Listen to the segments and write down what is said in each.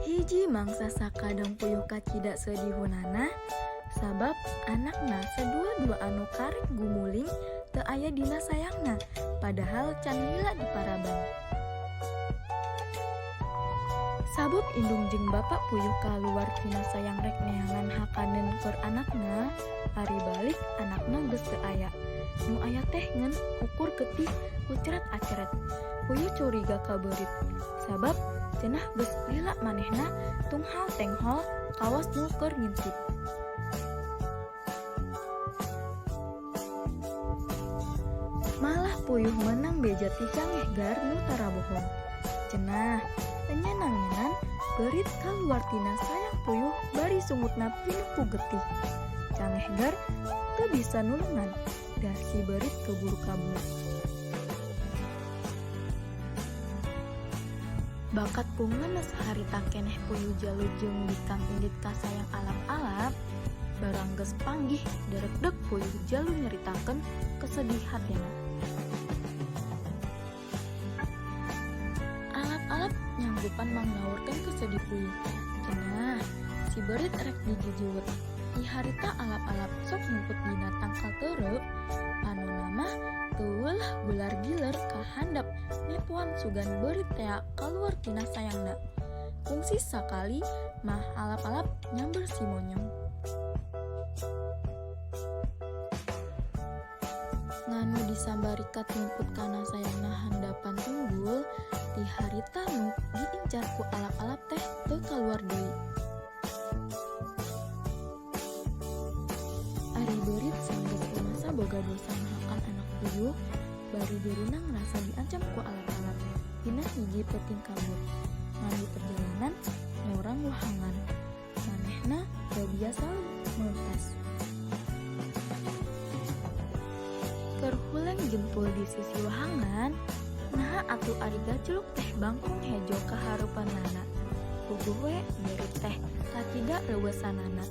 Hiji mangsa sakadang puyuh kacida sedihunana sabab anakna sedua-dua anu karek gumuling teu aya dina sayangna padahal can lila di paraban. Sabab indung jeung bapak puyuh kaluar tina sayang rek neangan hakaneun keur anakna, ari balik anakna geus teu aya. Nu aya teh ngan ukur getih ucret acret. Puyuh curiga ka beurit. Sabab cenah geus lila manehna tunghal tenghol kawas nu keur ngintip. Malah puyuh menang beja ti Cangeh Gar nu tara bohong. Cenah penyenangan beurit kaluar tina sayang puyuh bari sungutna pinuh ku getih. Cangeh Gar teu bisa nulungan, dah si beurit keburu kabur. Bakat pungan saharita keneh puyuh jalur jeung dikang indit ka sayang alap-alap, barang geus panggih derekdek puyuh jalur nyeritakeun kesedih hatina. Alap-alap nyanggupan mangnaurkeun kesedih puyuh. Cenah si beurit rek dijujuut. Di harita alap-alap sok nyumput dina tangkal teureup, panonna mah teu ulah gular giler ka handap nepoan sugan beurit tea kaluar tina sayangna. Kungsi sakali mah alap-alap nyamber si monyong. Nganu disambari kat nyumput kana sayangna handapan tunggul, di harita nu diincar ku alap-alap teh teu kaluar deui. Ari beurit sanggeus kumasa boga dosa mahakan anak puyuh, bari beunang ngrasa diancam ku alap-alap dina hiji peuting kabur. Ngan di perjalanan nyorang wahangan, manehna teu biasa meuntas. Keur huleng jempul di sisi wahangan, naha atuh ari gajluk teh bangkong hejo kahareupannana. Puguh we beurit teh kacida reueusanana.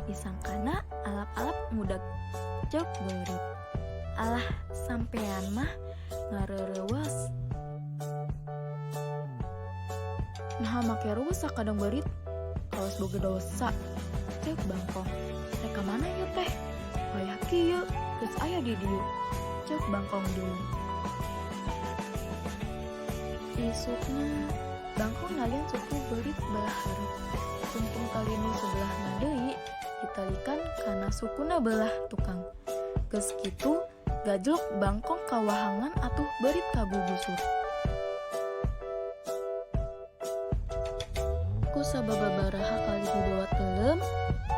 Disangkana alap-alap mudag ceuk beurit. Alah sampean mah ngareurewas. Naha make reueus sakadang beurit? Kawas boga dosa. Ceuk bangkong. Reka mana ieu teh? Hayah kieu, geus aya di dieu. Ceuk bangkong deui. Isukna bangkong ngalian suku beurit belah hareup. Tuntung kalinu sebelahna deui ditalikan kana sukuna belah tukang. Geus kitu gajluk bangkong ka wahangan atuh beurit kagugusur. Ku sababaraha kali dibawa teuleum,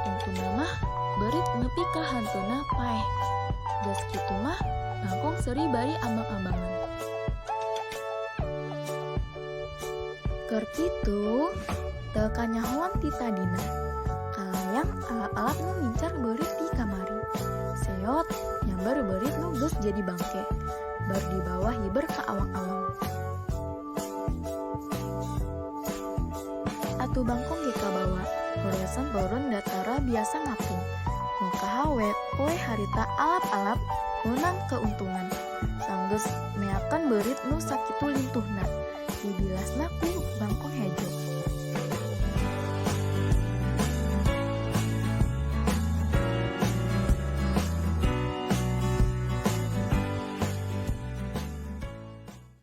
tungtuna mah beurit nepi ka hantuna paeh. Geus kitu mah bangkong seuri bari ambang-ambangan. Keur kitu teu kanyahoan ti tadina. Kalayang alap-alap nu ngincar beurit di kamari. Seot nyambar beurit nu geus jadi bangke. Bar di bawah hiber ka awang-awang. Atuh bangkong ge kabawa, horesan boron datara biasa ngapung. Nu kahawe poe harita alap-alap meunang keuntungan. Sanggeus meakan beurit nu sakitu lintuhna. Dibilasna ku bangkong hejo.